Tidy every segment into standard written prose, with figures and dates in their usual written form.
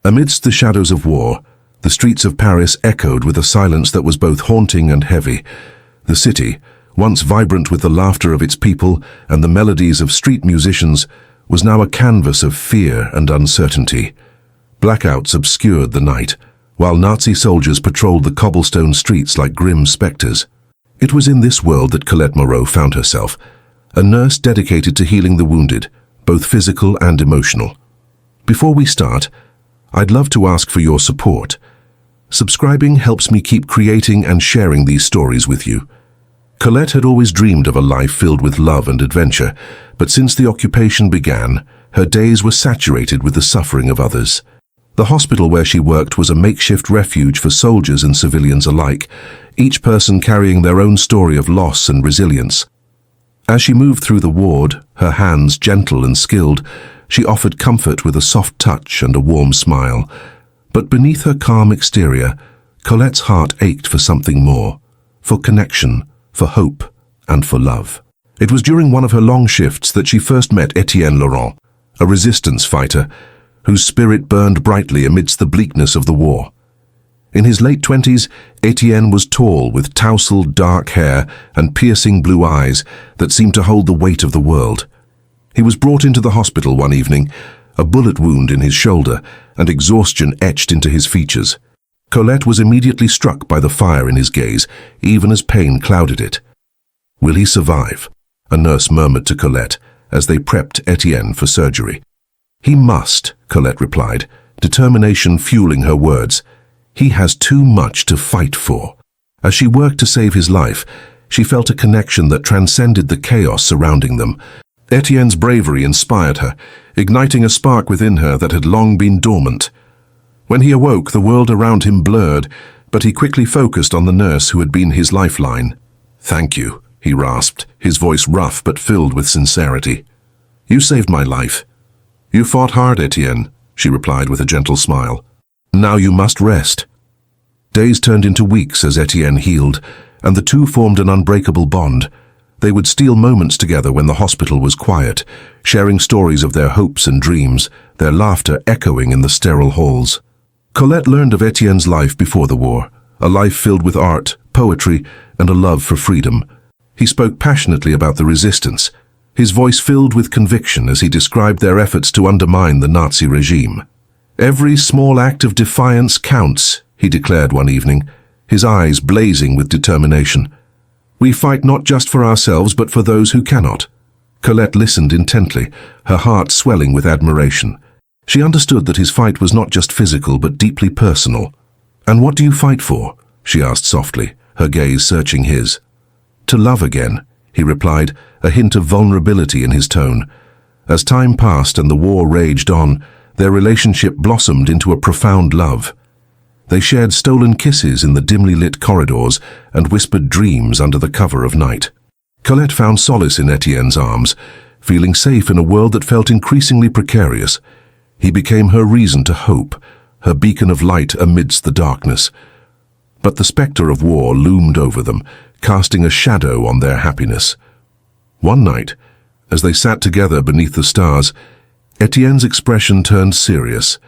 Amidst the shadows of war, the streets of Paris echoed with a silence that was both haunting and heavy. The city, once vibrant with the laughter of its people and the melodies of street musicians, was now a canvas of fear and uncertainty. Blackouts obscured the night, while Nazi soldiers patrolled the cobblestone streets like grim spectres. It was in this world that Colette Moreau found herself, a nurse dedicated to healing the wounded, both physical and emotional. Before we start, I'd love to ask for your support. Subscribing helps me keep creating and sharing these stories with you. Colette had always dreamed of a life filled with love and adventure, but since the occupation began, her days were saturated with the suffering of others. The hospital where she worked was a makeshift refuge for soldiers and civilians alike, each person carrying their own story of loss and resilience. As she moved through the ward, her hands gentle and skilled, she offered comfort with a soft touch and a warm smile. But beneath her calm exterior, Colette's heart ached for something more, for connection, for hope, and for love. It was during one of her long shifts that she first met Étienne Laurent, a resistance fighter whose spirit burned brightly amidst the bleakness of the war. In his late 20s, Étienne was tall with tousled dark hair and piercing blue eyes that seemed to hold the weight of the world. He was brought into the hospital one evening, a bullet wound in his shoulder and exhaustion etched into his features. Colette was immediately struck by the fire in his gaze, even as pain clouded it. "Will he survive?" a nurse murmured to Colette as they prepped Étienne for surgery. "He must," Colette replied, determination fueling her words. "He has too much to fight for." As she worked to save his life, she felt a connection that transcended the chaos surrounding them. Étienne's bravery inspired her, igniting a spark within her that had long been dormant. When he awoke, the world around him blurred, but he quickly focused on the nurse who had been his lifeline. "Thank you," he rasped, his voice rough but filled with sincerity. "You saved my life." "You fought hard, Étienne," she replied with a gentle smile. "Now you must rest." Days turned into weeks as Étienne healed, and the two formed an unbreakable bond. They would steal moments together when the hospital was quiet, sharing stories of their hopes and dreams, their laughter echoing in the sterile halls. Colette learned of Étienne's life before the war, a life filled with art, poetry, and a love for freedom. He spoke passionately about the resistance, his voice filled with conviction as he described their efforts to undermine the Nazi regime. "Every small act of defiance counts," he declared one evening, his eyes blazing with determination. "We fight not just for ourselves but for those who cannot." Colette listened intently, her heart swelling with admiration. She understood that his fight was not just physical but deeply personal. "And what do you fight for?" she asked softly, her gaze searching his. "To love again," he replied, a hint of vulnerability in his tone. As time passed and the war raged on, their relationship blossomed into a profound love. They shared stolen kisses in the dimly lit corridors and whispered dreams under the cover of night. Colette found solace in Étienne's arms, feeling safe in a world that felt increasingly precarious. He became her reason to hope, her beacon of light amidst the darkness. But the spectre of war loomed over them, casting a shadow on their happiness. One night, as they sat together beneath the stars, Étienne's expression turned serious.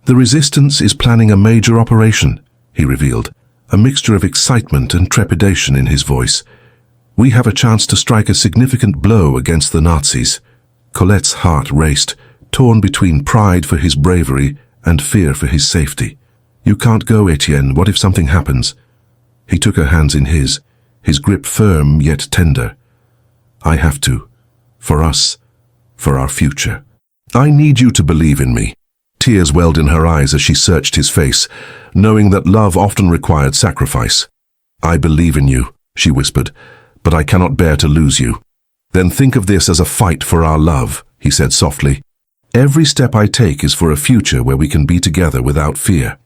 "The resistance is planning a major operation," he revealed, a mixture of excitement and trepidation in his voice. "We have a chance to strike a significant blow against the Nazis." Colette's heart raced, torn between pride for his bravery and fear for his safety. "You can't go, Étienne. What if something happens?" He took her hands in his grip firm yet tender. "I have to. For us. For our future. I need you to believe in me." Tears welled in her eyes as she searched his face, knowing that love often required sacrifice. "I believe in you," she whispered, "but I cannot bear to lose you." "Then think of this as a fight for our love," he said softly. "Every step I take is for a future where we can be together without fear."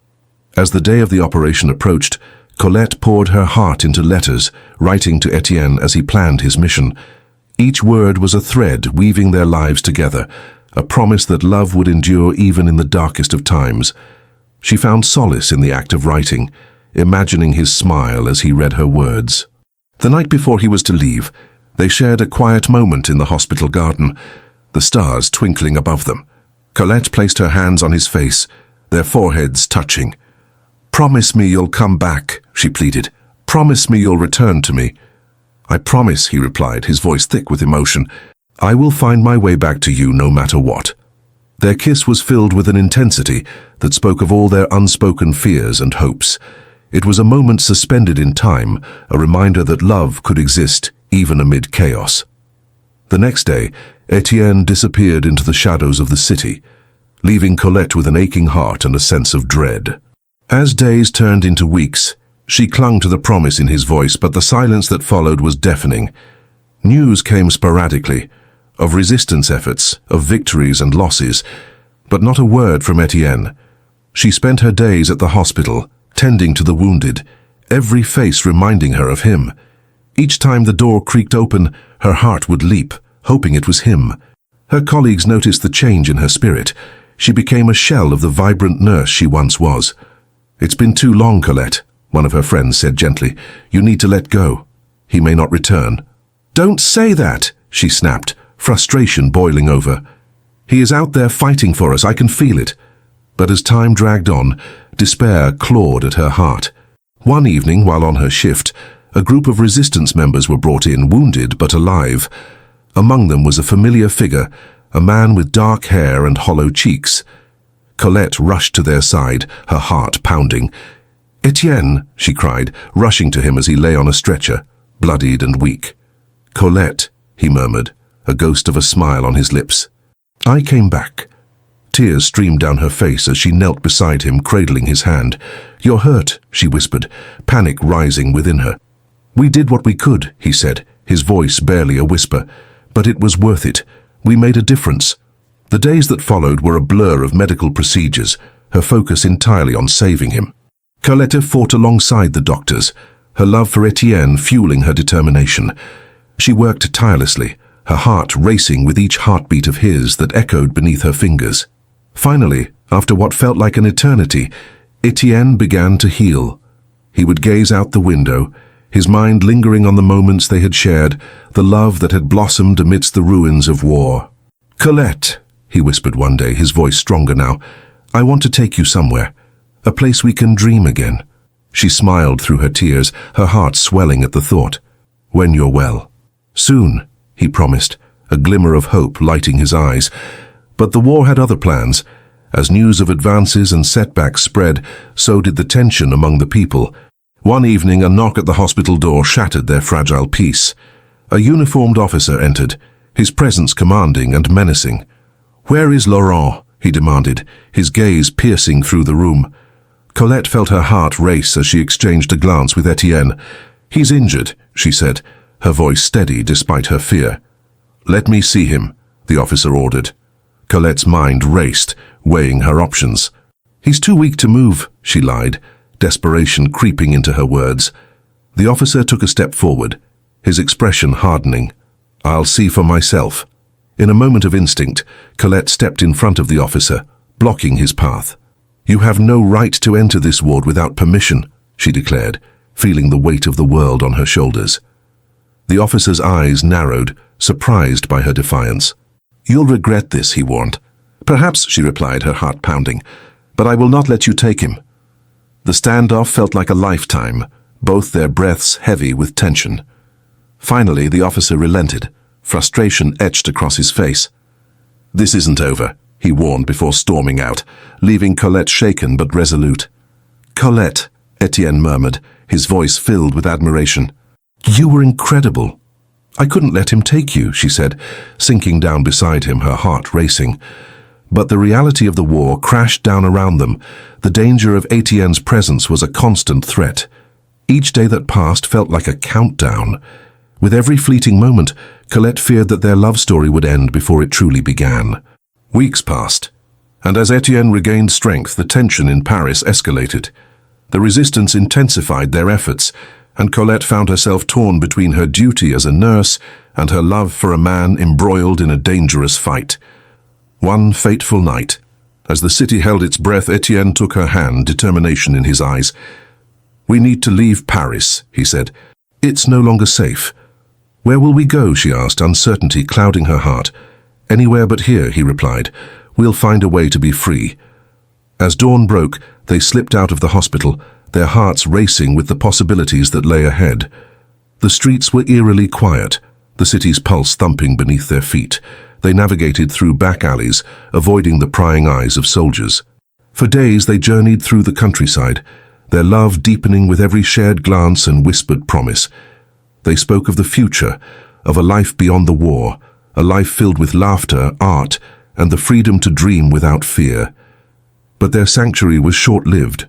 As the day of the operation approached, Colette poured her heart into letters, writing to Étienne as he planned his mission. Each word was a thread weaving their lives together, a promise that love would endure even in the darkest of times. She found solace in the act of writing, imagining his smile as he read her words. The night before he was to leave, they shared a quiet moment in the hospital garden, the stars twinkling above them. Colette placed her hands on his face, their foreheads touching. "Promise me you'll come back," she pleaded. "Promise me you'll return to me." "I promise," he replied, his voice thick with emotion. "I will find my way back to you no matter what." Their kiss was filled with an intensity that spoke of all their unspoken fears and hopes. It was a moment suspended in time, a reminder that love could exist even amid chaos. The next day, Étienne disappeared into the shadows of the city, leaving Colette with an aching heart and a sense of dread. As days turned into weeks, she clung to the promise in his voice, but the silence that followed was deafening. News came sporadically, of resistance efforts, of victories and losses, but not a word from Étienne. She spent her days at the hospital, tending to the wounded, every face reminding her of him. Each time the door creaked open, her heart would leap, hoping it was him. Her colleagues noticed the change in her spirit. She became a shell of the vibrant nurse she once was. "It's been too long, Colette," one of her friends said gently. "You need to let go. He may not return." "Don't say that," she snapped, frustration boiling over. "He is out there fighting for us, I can feel it." But as time dragged on, despair clawed at her heart. One evening, while on her shift, a group of resistance members were brought in, wounded but alive. Among them was a familiar figure, a man with dark hair and hollow cheeks. Colette rushed to their side, her heart pounding. "Étienne," she cried, rushing to him as he lay on a stretcher, bloodied and weak. "Colette," he murmured, a ghost of a smile on his lips. "I came back." Tears streamed down her face as she knelt beside him, cradling his hand. "You're hurt," she whispered, panic rising within her. "We did what we could," he said, his voice barely a whisper. "But it was worth it. We made a difference." The days that followed were a blur of medical procedures, her focus entirely on saving him. Colette fought alongside the doctors, her love for Étienne fueling her determination. She worked tirelessly, her heart racing with each heartbeat of his that echoed beneath her fingers. Finally, after what felt like an eternity, Étienne began to heal. He would gaze out the window, his mind lingering on the moments they had shared, the love that had blossomed amidst the ruins of war. "Colette," he whispered one day, his voice stronger now, "I want to take you somewhere, a place we can dream again." She smiled through her tears, her heart swelling at the thought. "When you're well." "Soon," he promised, a glimmer of hope lighting his eyes. But the war had other plans. As news of advances and setbacks spread, so did the tension among the people. One evening, a knock at the hospital door shattered their fragile peace. A uniformed officer entered, his presence commanding and menacing. "Where is Laurent?" he demanded, his gaze piercing through the room. Colette felt her heart race as she exchanged a glance with Étienne. "He's injured," she said, her voice steady despite her fear. "Let me see him," the officer ordered. Colette's mind raced, weighing her options. "He's too weak to move," she lied, desperation creeping into her words. The officer took a step forward, his expression hardening. "I'll see for myself." In a moment of instinct, Colette stepped in front of the officer, blocking his path. "You have no right to enter this ward without permission," she declared, feeling the weight of the world on her shoulders. The officer's eyes narrowed, surprised by her defiance. "You'll regret this," he warned. "Perhaps," she replied, her heart pounding, "but I will not let you take him." The standoff felt like a lifetime, both their breaths heavy with tension. Finally, the officer relented, frustration etched across his face. "This isn't over," he warned before storming out, leaving Colette shaken but resolute. "Colette," Étienne murmured, his voice filled with admiration. "You were incredible." "I couldn't let him take you," she said, sinking down beside him, her heart racing. But the reality of the war crashed down around them. The danger of Étienne's presence was a constant threat. Each day that passed felt like a countdown. With every fleeting moment, Colette feared that their love story would end before it truly began. Weeks passed, and as Étienne regained strength, the tension in Paris escalated. The resistance intensified their efforts, and Colette found herself torn between her duty as a nurse and her love for a man embroiled in a dangerous fight. One fateful night, as the city held its breath, Étienne took her hand, determination in his eyes. "We need to leave Paris," he said. "It's no longer safe." "Where will we go?" she asked, uncertainty clouding her heart. "Anywhere but here," he replied. "We'll find a way to be free." As dawn broke, they slipped out of the hospital, their hearts racing with the possibilities that lay ahead. The streets were eerily quiet, the city's pulse thumping beneath their feet. They navigated through back alleys, avoiding the prying eyes of soldiers. For days they journeyed through the countryside, their love deepening with every shared glance and whispered promise. They spoke of the future, of a life beyond the war, a life filled with laughter, art, and the freedom to dream without fear. But their sanctuary was short-lived.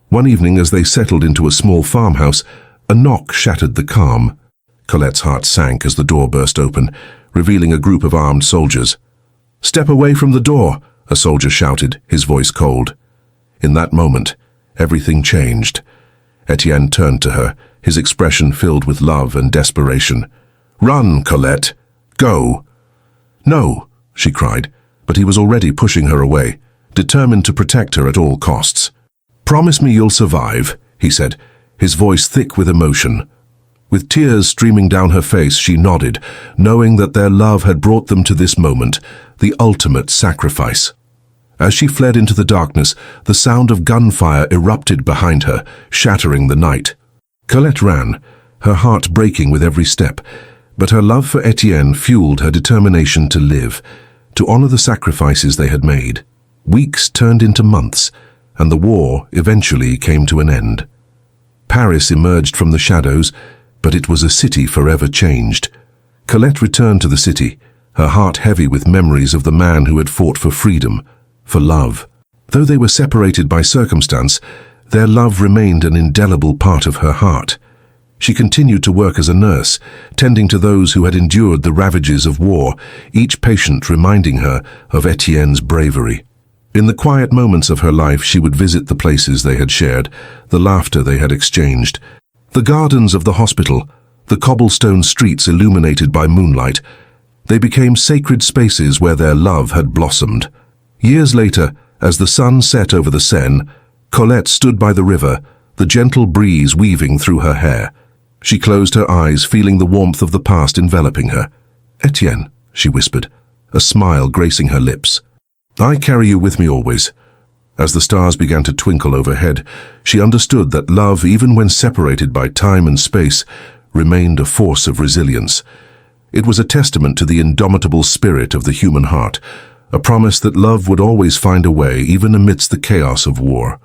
One evening, as they settled into a small farmhouse, a knock shattered the calm. Colette's heart sank as the door burst open, revealing a group of armed soldiers. "Step away from the door," a soldier shouted, his voice cold. In that moment, everything changed. Étienne turned to her, his expression filled with love and desperation. "Run, Colette! Go!" "No," she cried, but he was already pushing her away, determined to protect her at all costs. "Promise me you'll survive," he said, his voice thick with emotion. With tears streaming down her face, she nodded, knowing that their love had brought them to this moment, the ultimate sacrifice. As she fled into the darkness, the sound of gunfire erupted behind her, shattering the night. Colette ran, her heart breaking with every step, but her love for Étienne fueled her determination to live, to honor the sacrifices they had made. Weeks turned into months, and the war eventually came to an end. Paris emerged from the shadows, but it was a city forever changed. Colette returned to the city, her heart heavy with memories of the man who had fought for freedom, for love. Though they were separated by circumstance, their love remained an indelible part of her heart. She continued to work as a nurse, tending to those who had endured the ravages of war, each patient reminding her of Étienne's bravery. In the quiet moments of her life, she would visit the places they had shared, the laughter they had exchanged. The gardens of the hospital, the cobblestone streets illuminated by moonlight, they became sacred spaces where their love had blossomed. Years later, as the sun set over the Seine, Colette stood by the river, the gentle breeze weaving through her hair. She closed her eyes, feeling the warmth of the past enveloping her. "Étienne," she whispered, a smile gracing her lips. "I carry you with me always." As the stars began to twinkle overhead, she understood that love, even when separated by time and space, remained a force of resilience. It was a testament to the indomitable spirit of the human heart, a promise that love would always find a way even amidst the chaos of war.